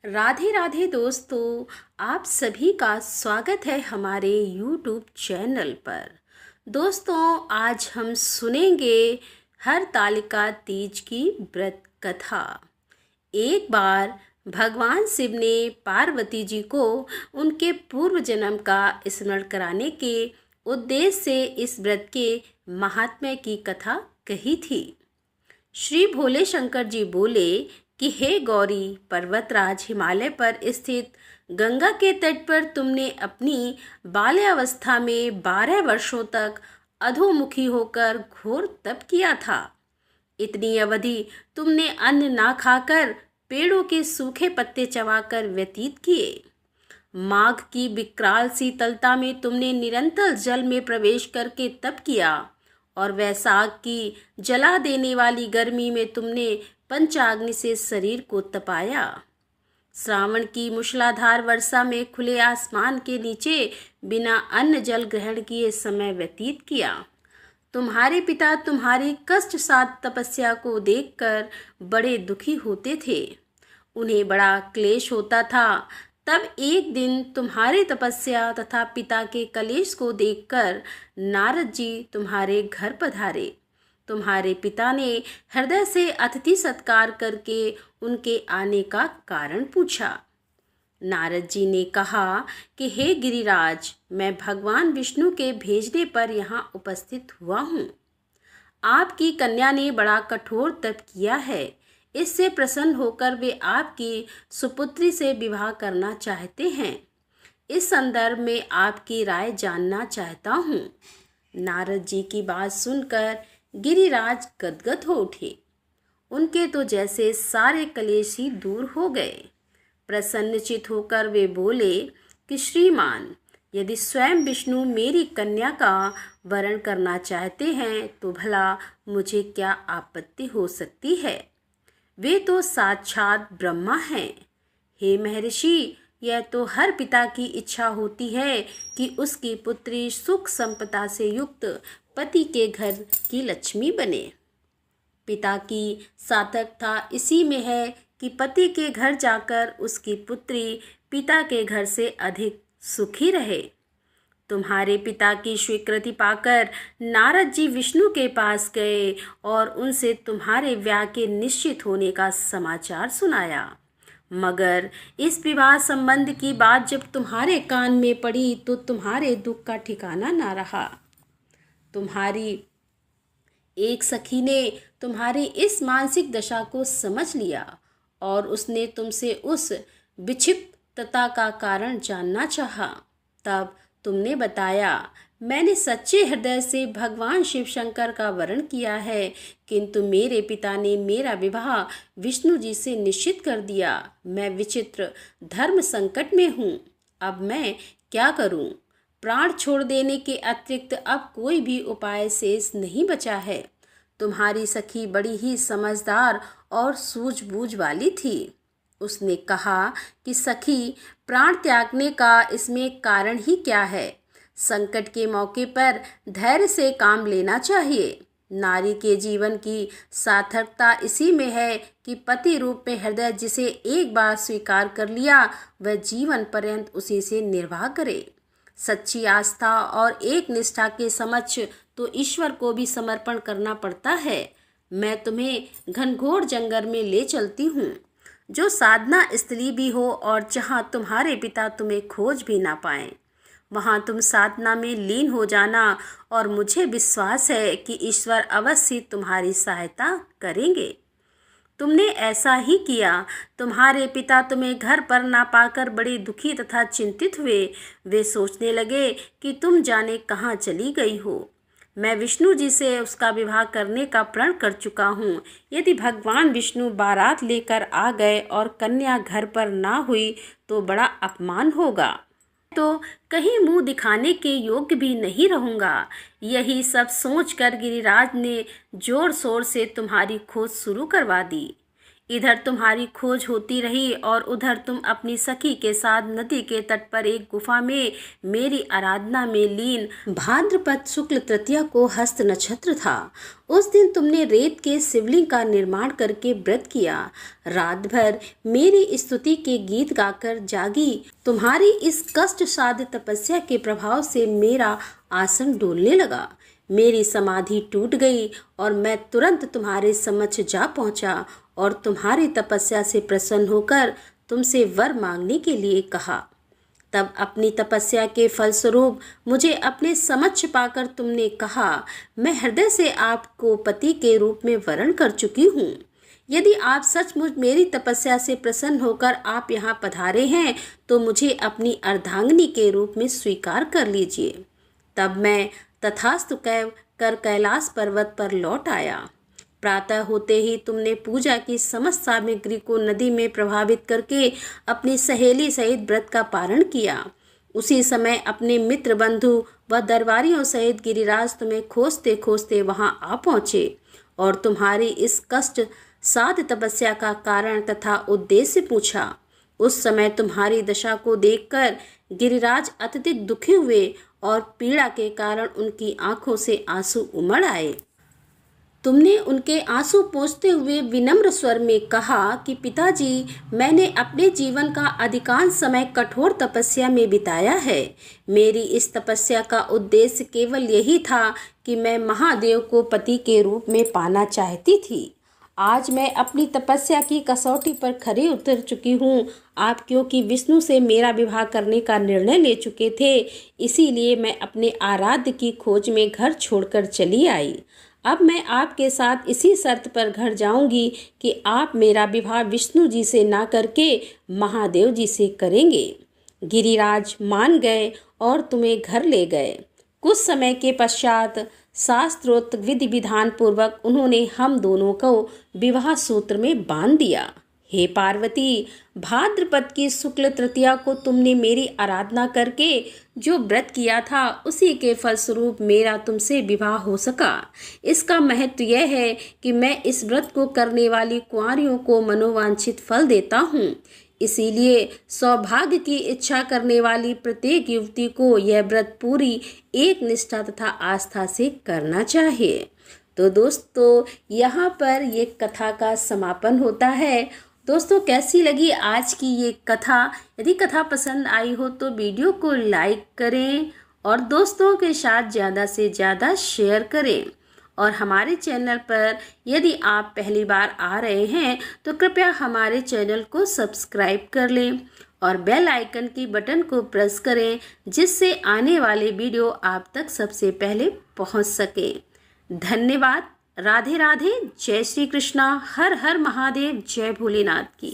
राधे राधे दोस्तों, आप सभी का स्वागत है हमारे YouTube चैनल पर। दोस्तों, आज हम सुनेंगे हरतालिका तीज की व्रत कथा। एक बार भगवान शिव ने पार्वती जी को उनके पूर्व जन्म का स्मरण कराने के उद्देश्य से इस व्रत के महात्म्य की कथा कही थी। श्री भोले शंकर जी बोले कि हे गौरी, पर्वतराज हिमालय पर स्थित गंगा के तट पर तुमने अपनी बाल्यावस्था में 12 वर्षों तक अधोमुखी होकर घोर तप किया था। इतनी अवधि तुमने अन्न ना खाकर पेड़ों के सूखे पत्ते चबाकर व्यतीत किए। माघ की विकराल शीतलता में तुमने निरंतर जल में प्रवेश करके तप किया और वैशाख की जला देने वाली गर्मी में तुमने पंचाग्नि से शरीर को तपाया। श्रावण की मूसलाधार वर्षा में खुले आसमान के नीचे बिना अन्न जल ग्रहण किए समय व्यतीत किया। तुम्हारे पिता तुम्हारी कष्ट साध तपस्या को देखकर बड़े दुखी होते थे। उन्हें बड़ा क्लेश होता था। तब एक दिन तुम्हारी तपस्या तथा पिता के कलेश को देखकर नारद जी तुम्हारे घर पधारे। तुम्हारे पिता ने हृदय से अतिथि सत्कार करके उनके आने का कारण पूछा। नारद जी ने कहा कि हे गिरिराज, मैं भगवान विष्णु के भेजने पर यहाँ उपस्थित हुआ हूँ। आपकी कन्या ने बड़ा कठोर तप किया है। इससे प्रसन्न होकर वे आपकी सुपुत्री से विवाह करना चाहते हैं। इस संदर्भ में आपकी राय जानना चाहता हूँ। नारद जी की बात सुनकर गिरिराज गदगद हो उठे। उनके तो जैसे सारे कलेश ही दूर हो गए। प्रसन्नचित होकर वे बोले कि श्रीमान, यदि स्वयं विष्णु मेरी कन्या का वरण करना चाहते हैं तो भला मुझे क्या आपत्ति हो सकती है। वे तो साक्षात ब्रह्मा हैं। हे महर्षि, यह तो हर पिता की इच्छा होती है कि उसकी पुत्री सुख संपदा से युक्त पति के घर की लक्ष्मी बने। पिता की सार्थकता इसी में है कि पति के घर जाकर उसकी पुत्री पिता के घर से अधिक सुखी रहे। तुम्हारे पिता की स्वीकृति पाकर नारद जी विष्णु के पास गए और उनसे तुम्हारे विवाह के निश्चित होने का समाचार सुनाया। मगर इस विवाह संबंध की बात जब तुम्हारे कान में पड़ी तो तुम्हारे दुख का ठिकाना ना रहा। तुम्हारी एक सखी ने तुम्हारी इस मानसिक दशा को समझ लिया और उसने तुमसे उस विक्षिप्तता का कारण जानना चाहा। तब तुमने बताया, मैंने सच्चे हृदय से भगवान शिव शंकर का वरण किया है, किंतु मेरे पिता ने मेरा विवाह विष्णु जी से निश्चित कर दिया। मैं विचित्र धर्म संकट में हूँ। अब मैं क्या करूँ? प्राण छोड़ देने के अतिरिक्त अब कोई भी उपाय शेष नहीं बचा है। तुम्हारी सखी बड़ी ही समझदार और सूझबूझ वाली थी। उसने कहा कि सखी, प्राण त्यागने का इसमें कारण ही क्या है। संकट के मौके पर धैर्य से काम लेना चाहिए। नारी के जीवन की सार्थकता इसी में है कि पति रूप में हृदय जिसे एक बार स्वीकार कर लिया वह जीवन पर्यंत उसी से निर्वाह करे। सच्ची आस्था और एक निष्ठा के समक्ष तो ईश्वर को भी समर्पण करना पड़ता है। मैं तुम्हें घनघोर जंगल में ले चलती हूँ, जो साधना स्थली भी हो और जहाँ तुम्हारे पिता तुम्हें खोज भी ना पाएं। वहाँ तुम साधना में लीन हो जाना और मुझे विश्वास है कि ईश्वर अवश्य तुम्हारी सहायता करेंगे। तुमने ऐसा ही किया। तुम्हारे पिता तुम्हें घर पर ना पाकर बड़े दुखी तथा चिंतित हुए। वे सोचने लगे कि तुम जाने कहाँ चली गई हो। मैं विष्णु जी से उसका विवाह करने का प्रण कर चुका हूँ। यदि भगवान विष्णु बारात लेकर आ गए और कन्या घर पर ना हुई तो बड़ा अपमान होगा, तो कहीं मुंह दिखाने के योग्य भी नहीं रहूँगा। यही सब सोचकर गिरिराज ने जोर शोर से तुम्हारी खोज शुरू करवा दी। इधर तुम्हारी खोज होती रही और उधर तुम अपनी सखी के साथ नदी के तट पर एक गुफा में मेरी आराधना में लीन। भाद्रपद शुक्ल तृतीया को हस्त नक्षत्र था। उस दिन तुमने रेत के शिवलिंग का निर्माण करके व्रत किया। रात भर मेरी स्तुति के गीत गाकर जागी। तुम्हारी इस कष्ट साध्य तपस्या के प्रभाव से मेरा आसन डोलने लगा। मेरी समाधि टूट गई और मैं तुरंत तुम्हारे समक्ष जा पहुंचा और तुम्हारी तपस्या से प्रसन्न होकर तुमसे वर मांगने के लिए कहा। तब अपनी तपस्या के फलस्वरूप मुझे अपने समक्ष पाकर तुमने कहा, मैं हृदय से आपको पति के रूप में वरण कर चुकी हूँ। यदि आप सचमुच मेरी तपस्या से प्रसन्न होकर आप यहाँ पधारे हैं तो मुझे अपनी अर्धांगिनी के रूप में स्वीकार कर लीजिए। तब मैं तथास्तु कह कर कैलाश पर्वत पर लौट आया। प्रातः होते ही तुमने पूजा की समस्त सामग्री को नदी में प्रभावित करके अपनी सहेली सहित व्रत का पारण किया। उसी समय अपने मित्र बंधु व दरबारियों सहित गिरिराज तुम्हें खोजते खोजते वहां आ पहुँचे और तुम्हारी इस कष्ट साध्य तपस्या का कारण तथा उद्देश्य पूछा। उस समय तुम्हारी दशा को देखकर गिरिराज अत्यधिक दुखी हुए और पीड़ा के कारण उनकी आंखों से आंसू उमड़ आए। तुमने उनके आंसू पोंछते हुए विनम्र स्वर में कहा कि पिताजी, मैंने अपने जीवन का अधिकांश समय कठोर तपस्या में बिताया है। मेरी इस तपस्या का उद्देश्य केवल यही था कि मैं महादेव को पति के रूप में पाना चाहती थी। आज मैं अपनी तपस्या की कसौटी पर खरी उतर चुकी हूँ। आप क्योंकि विष्णु से मेरा विवाह करने का निर्णय ले चुके थे, इसीलिए मैं अपने आराध्य की खोज में घर छोड़कर चली आई। अब मैं आपके साथ इसी शर्त पर घर जाऊंगी कि आप मेरा विवाह विष्णु जी से ना करके महादेव जी से करेंगे। गिरिराज मान गए और तुम्हें घर ले गए। कुछ समय के पश्चात शास्त्रोक्त विधि विधान पूर्वक उन्होंने हम दोनों को विवाह सूत्र में बांध दिया। हे पार्वती, भाद्रपद की शुक्ल तृतीया को तुमने मेरी आराधना करके जो व्रत किया था उसी के फलस्वरूप मेरा तुमसे विवाह हो सका। इसका महत्व यह है कि मैं इस व्रत को करने वाली कुंवारियों को मनोवांछित फल देता हूँ। इसीलिए सौभाग्य की इच्छा करने वाली प्रत्येक युवती को यह व्रत पूरी एक निष्ठा तथा आस्था से करना चाहिए। तो दोस्तों, यहाँ पर ये कथा का समापन होता है। दोस्तों, कैसी लगी आज की ये कथा? यदि कथा पसंद आई हो तो वीडियो को लाइक करें और दोस्तों के साथ ज़्यादा से ज़्यादा शेयर करें। और हमारे चैनल पर यदि आप पहली बार आ रहे हैं तो कृपया हमारे चैनल को सब्सक्राइब कर लें और बेल आइकन की बटन को प्रेस करें, जिससे आने वाले वीडियो आप तक सबसे पहले पहुंच सके। धन्यवाद। राधे राधे। जय श्री कृष्णा। हर हर महादेव। जय भोलेनाथ की।